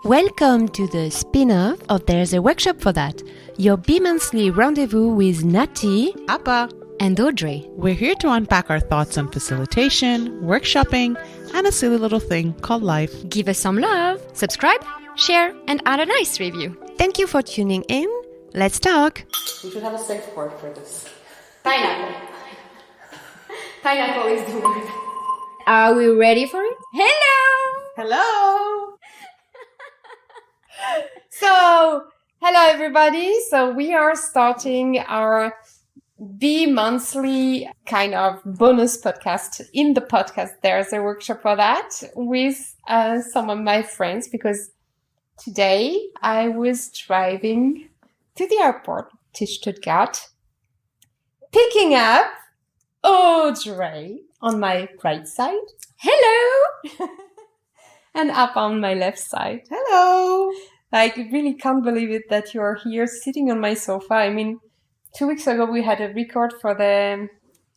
Welcome to the spin-off of There's a Workshop for That, your bi-monthly rendezvous with Natty, Apa and Audrey. We're here to unpack our thoughts on facilitation, workshopping, and a silly little thing called life. Give us some love, subscribe, share, and add a nice review. Thank you for tuning in. Let's talk. We should have a safe word for this. Pineapple. Pineapple is the word. Are we ready for it? Hello! Hello! So, hello everybody. So we are starting our bi-monthly kind of bonus podcast in the podcast. There's a workshop for that with some of my friends because today I was driving to the airport to Stuttgart, picking up Audrey on my right side. Hello! And Apa on my left side. Hello! I really can't believe it that you're here sitting on my sofa. I mean, 2 weeks ago we had a record for the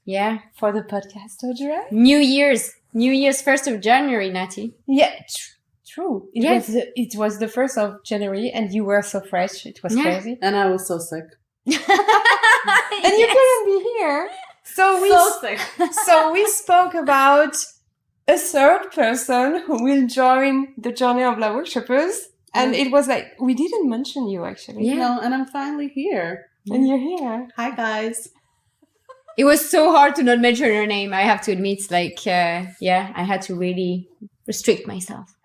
podcast, Audrey. New Year's 1st of January, Natty. Yeah, true. It was the 1st of January and you were so fresh. It was crazy. And I was so sick. And you couldn't be here. So we spoke about a third person who will join the journey of La Workshoppers. And it was like, we didn't mention you actually. Yeah. No, and I'm finally here. And you're here. Hi, guys. It was so hard to not mention her name. I have to admit, I had to really restrict myself.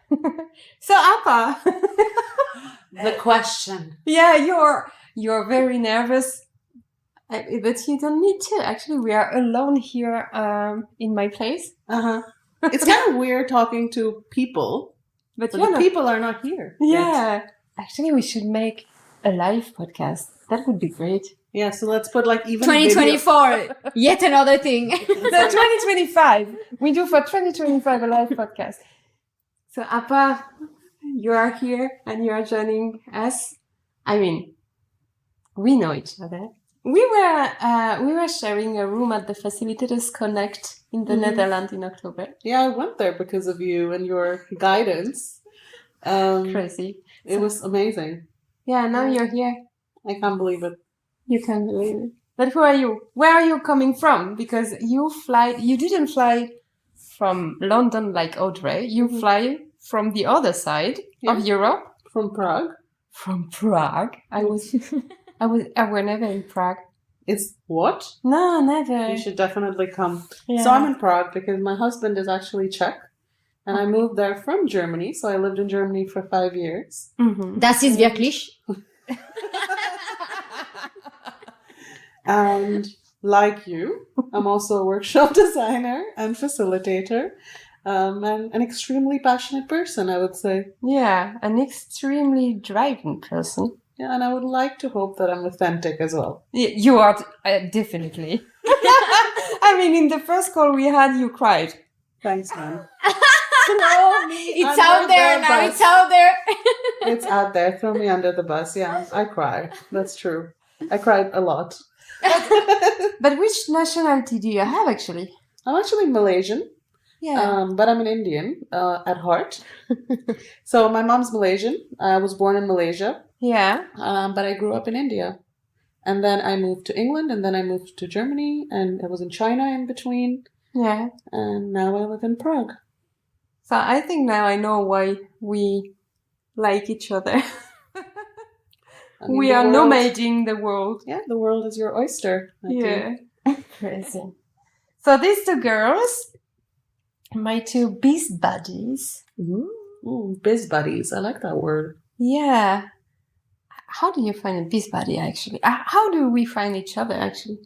So, Apa. The question. Yeah, you're very nervous. But you don't need to. Actually, we are alone here in my place. Uh-huh. It's kind of weird talking to people. But the people are not here. Yeah. Yet. Actually, we should make a live podcast. That would be great. Yeah, so let's put even 2024, yet another thing. No, 2025. We do for 2025 a live podcast. So, Apa, you are here and you are joining us. I mean, we know each other. We were sharing a room at the Facilitators Connect in the Netherlands in October. Yeah, I went there because of you and your guidance. Crazy. It was amazing. Yeah, now you're here. I can't believe it. You can't believe it. But who are you? Where are you coming from? Because you didn't fly from London like Audrey. You fly from the other side of Europe. From Prague. From Prague. I were never in Prague. It's what? No, never. You should definitely come. Yeah. So I'm in Prague because my husband is actually Czech. And I moved there from Germany. So I lived in Germany for 5 years. Mm-hmm. Das ist wirklich. And like you, I'm also a workshop designer and facilitator. And an extremely passionate person, I would say. Yeah, an extremely driving person. Yeah, and I would like to hope that I'm authentic as well. You are, definitely. I mean, in the first call we had, you cried. Thanks, man. It's out there now. It's out there. It's out there. Throw me under the bus. Yeah, I cry. That's true. I cried a lot. But which nationality do you have, actually? I'm actually Malaysian. Yeah. But I'm an Indian at heart. So my mom's Malaysian. I was born in Malaysia. Yeah. But I grew up in India. And then I moved to England, and then I moved to Germany, and I was in China in between. Yeah. And now I live in Prague. So I think now I know why we like each other. I mean, we are nomading the world. Yeah, the world is your oyster. Yeah. Crazy. So these two girls, my two biz'buddies. Ooh, biz'buddies. I like that word. Yeah. How do you find a biz'buddy, actually? How do we find each other, actually?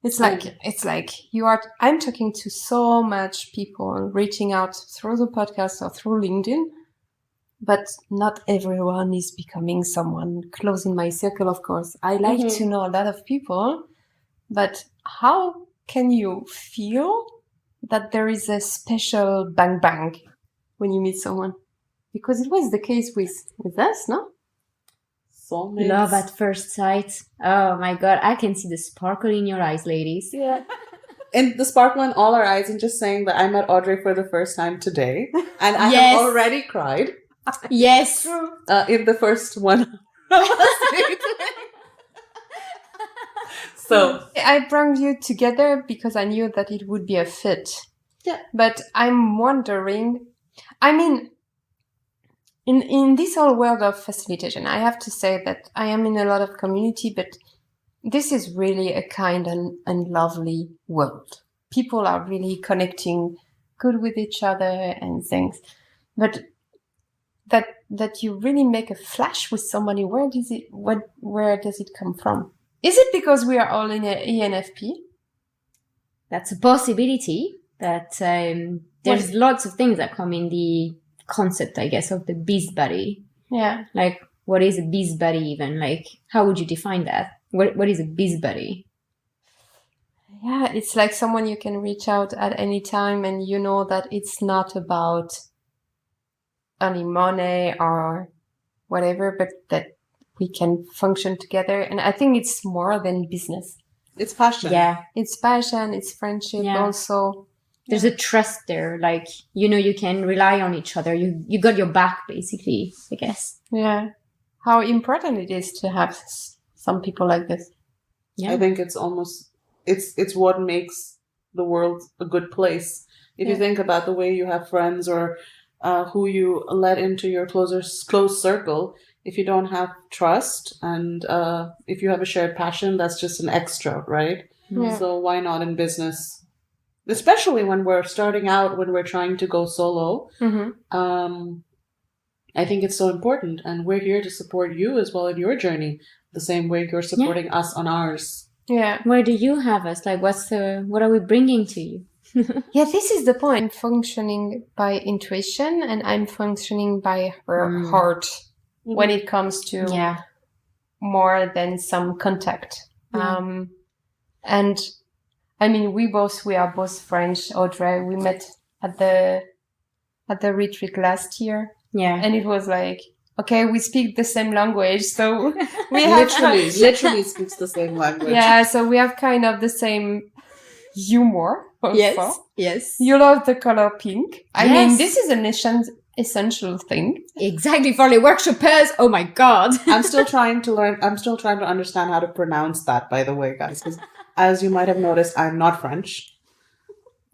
It's like I'm talking to so much people and reaching out through the podcast or through LinkedIn, but not everyone is becoming someone close in my circle, of course. I like to know a lot of people, but how can you feel that there is a special bang bang when you meet someone? Because it was the case with us, no? Soulmates. Love at first sight. Oh my God. I can see the sparkle in your eyes, ladies. Yeah. And the sparkle in all our eyes, and just saying that I met Audrey for the first time today, and I have already cried. Yes. in the first 1 hour. So I brought you together because I knew that it would be a fit. Yeah. But I'm wondering, I mean, in this whole world of facilitation, I have to say that I am in a lot of community, but this is really a kind and lovely world. People are really connecting good with each other and things. But that you really make a flash with somebody, where does it come from? Is it because we are all in an ENFP? That's a possibility. That there's lots of things that come in the concept, I guess, of the biz'buddy. Yeah. Like, what is a biz'buddy even? Like, how would you define that? What is a biz'buddy? Yeah, it's like someone you can reach out at any time, and you know that it's not about earning money or whatever, but that we can function together. And I think it's more than business. it's passion. Yeah. It's passion, it's friendship also. There's a trust there. Like, you can rely on each other. You got your back, basically, I guess. Yeah. How important it is to have some people like this. Yeah. I think it's almost, it's what makes the world a good place. If you think about the way you have friends or who you let into your close circle, if you don't have trust and if you have a shared passion, that's just an extra, right? Yeah. So why not in business? Especially when we're starting out, when we're trying to go solo. Mm-hmm. I think it's so important. And we're here to support you as well in your journey, the same way you're supporting us on ours. Yeah. Where do you have us? Like, what are we bringing to you? Yeah, this is the point. I'm functioning by intuition and I'm functioning by her heart when it comes to more than some contact. And I mean, we are both French, Audrey. We met at the retreat last year. Yeah. And it was like, okay, we speak the same language. So we literally speaks the same language. Yeah, so we have kind of the same humor also. Yes. You love the color pink. I mean, this is an essential thing. Exactly, for the workshoppers. Oh my God. I'm still trying to learn. I'm still trying to understand how to pronounce that, by the way, guys. Because as you might have noticed, I'm not French.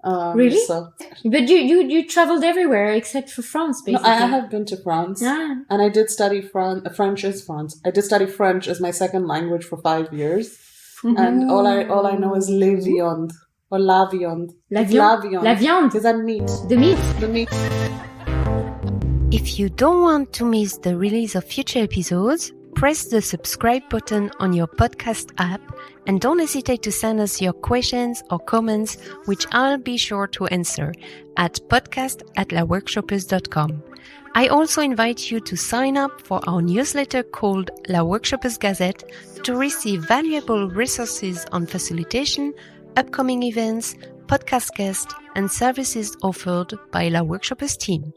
Really? So. But you traveled everywhere except for France, basically. No, I have been to France. And I did study French is France. I did study French as my second language for 5 years. And all I know is le viande. Or la viande. La viande. La viande. Is that meat? The meat. The meat. If you don't want to miss the release of future episodes, press the subscribe button on your podcast app and don't hesitate to send us your questions or comments, which I'll be sure to answer at podcast@laworkshoppers.com. I also invite you to sign up for our newsletter called La Workshoppers Gazette to receive valuable resources on facilitation, upcoming events, podcast guests, and services offered by La Workshoppers team.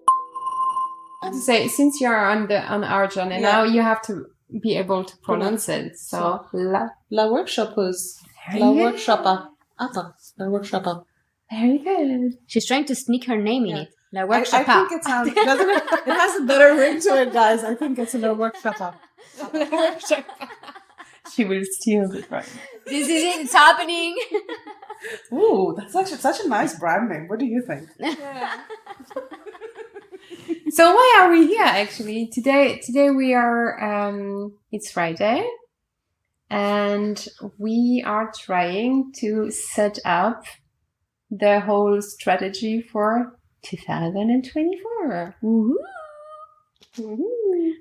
I have to say, since you're on our journey, now you have to be able to pronounce it. So, La Workshoppers. La Workshopper. Apa. La Workshopper. Very good. She's trying to sneak her name in it. La I Workshopper. think it sounds, doesn't it? It has a better ring to it, guys. I think it's a La Workshopper. She will steal it, right? This is it. It's happening. Ooh, that's actually such a nice brand name. What do you think? Yeah. So why are we here actually? Today we are, it's Friday and we are trying to set up the whole strategy for 2024. Woohoo. Woohoo.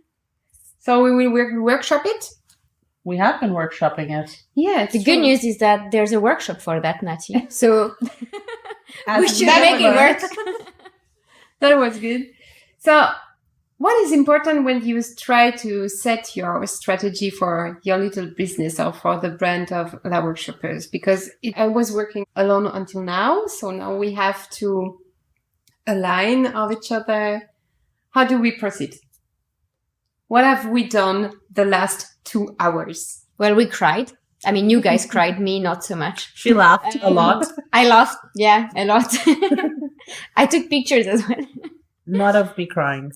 So we will workshop it? We have been workshopping it. Yeah. The good news is that there's a workshop for that, Natty. So we should that make it work. That was good. So what is important when you try to set your strategy for your little business or for the brand of La Workshoppers? Because I was working alone until now. So now we have to align of each other. How do we proceed? What have we done the last 2 hours? Well, we cried. I mean, you guys cried, me not so much. She laughed a lot. I laughed. Yeah, a lot. I took pictures as well. Not of me crying.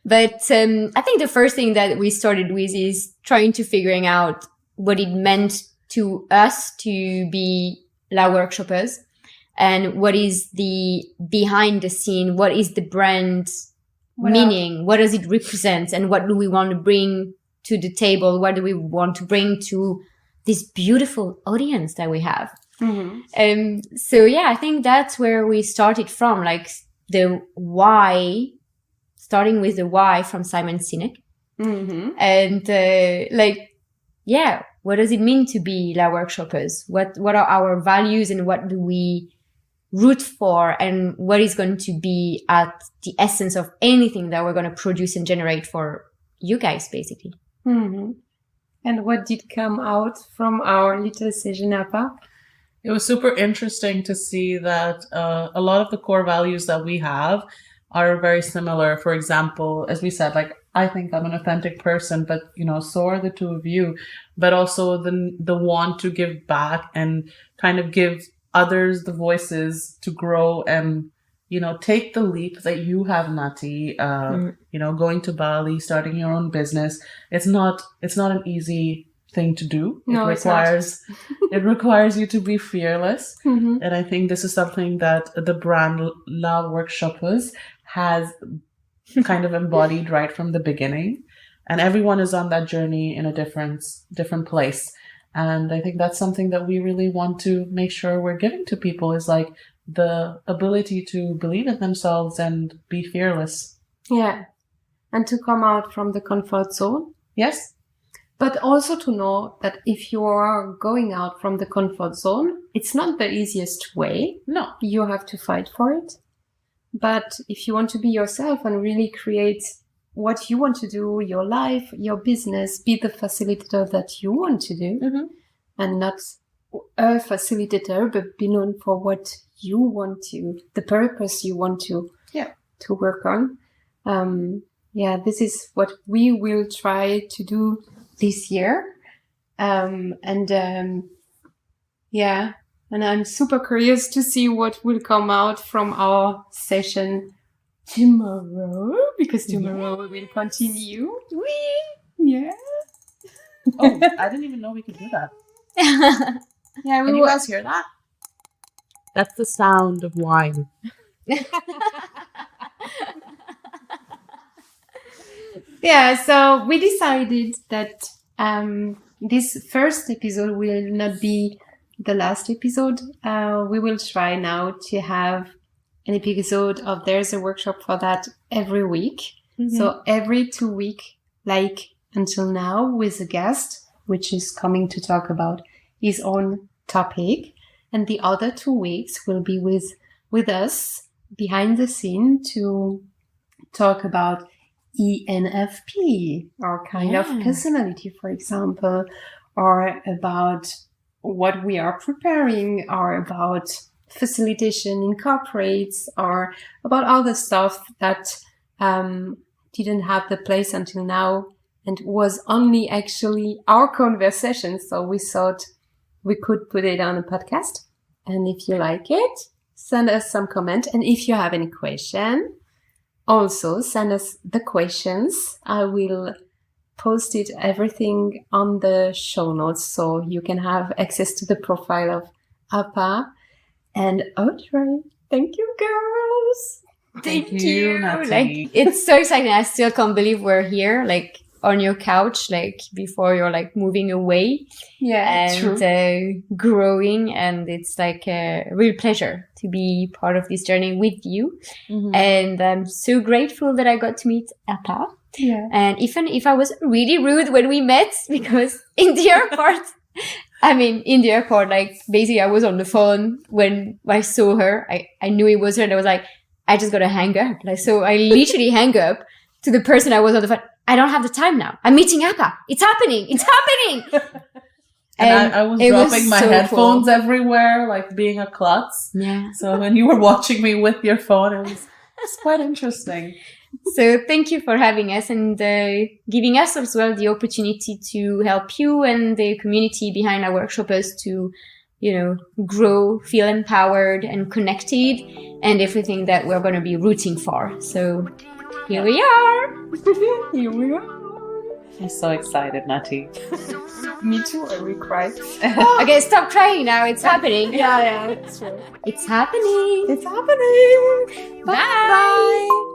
But I think the first thing that we started with is trying to figuring out what it meant to us to be La Workshoppers, and what is the behind the scene, what is the brand meaning, what does it represent, and what do we want to bring to the table, what do we want to bring to this beautiful audience that we have. So yeah, I think that's where we started from, like the why, starting with the why from Simon Sinek. And what does it mean to be La Workshoppers? What are our values, and what do we root for, and what is going to be at the essence of anything that we're going to produce and generate for you guys, basically. And what did come out from our little session, Apa? It was super interesting to see that a lot of the core values that we have are very similar. For example, as we said, like, I think I'm an authentic person, but, you know, so are the two of you. But also the want to give back and kind of give others the voices to grow and, you know, take the leap that you have, Nati. You know, going to Bali, starting your own business. It's not an easy thing to do. No, it requires you to be fearless. And I think this is something that the brand La Workshoppers has kind of embodied right from the beginning. And everyone is on that journey in a different place. And I think that's something that we really want to make sure we're giving to people, is like the ability to believe in themselves and be fearless. Yeah. And to come out from the comfort zone. Yes. But also to know that if you are going out from the comfort zone, it's not the easiest way. No. You have to fight for it. But if you want to be yourself and really create what you want to do, your life, your business, be the facilitator that you want to do, and not a facilitator, but be known for what you want to, the purpose you want to work on. This is what we will try to do this year. And I'm super curious to see what will come out from our session tomorrow, because tomorrow we will continue. Yeah. Oh, I didn't even know we could do that. Yeah, Can you guys hear that? That's the sound of wine. Yeah, so we decided that this first episode will not be the last episode. We will try now to have an episode of There's a Workshop for That every week. So every 2 weeks, like until now, with a guest, which is coming to talk about his own topic. And the other 2 weeks will be with us behind the scene to talk about ENFP, or kind of personality, for example, or about what we are preparing, or about facilitation in corporates, or about other stuff that didn't have the place until now and was only actually our conversation. So we thought we could put it on a podcast. And if you like it, send us some comment. And if you have any question, also send us the questions. I will post it, everything on the show notes, so you can have access to the profile of Apa and Audrey. Thank you, girls. Thank you, Natalie. Like, it's so exciting. I still can't believe we're here, like on your couch, like before you're like moving away. Yeah, and growing. And it's like a real pleasure to be part of this journey with you. And I'm so grateful that I got to meet Apa. Yeah. And even if I was really rude when we met, because in the airport, like basically I was on the phone when I saw her. I knew it was her, and I was like, I just gotta hang up. Like, so I literally hang up to the person I was on the phone. I don't have the time now. I'm meeting Apa. It's happening. It's happening. And I was dropping my headphones everywhere, like being a klutz. Yeah. So when you were watching me with your phone, it was quite interesting. So thank you for having us and giving us as well the opportunity to help you and the community behind our workshoppers to, you know, grow, feel empowered and connected, and everything that we're going to be rooting for. So Here we are. Here we are. I'm so excited, Nati. Me too, I will cry. Okay, stop crying now. It's happening. Yeah, it's true. It's happening. It's happening. Bye.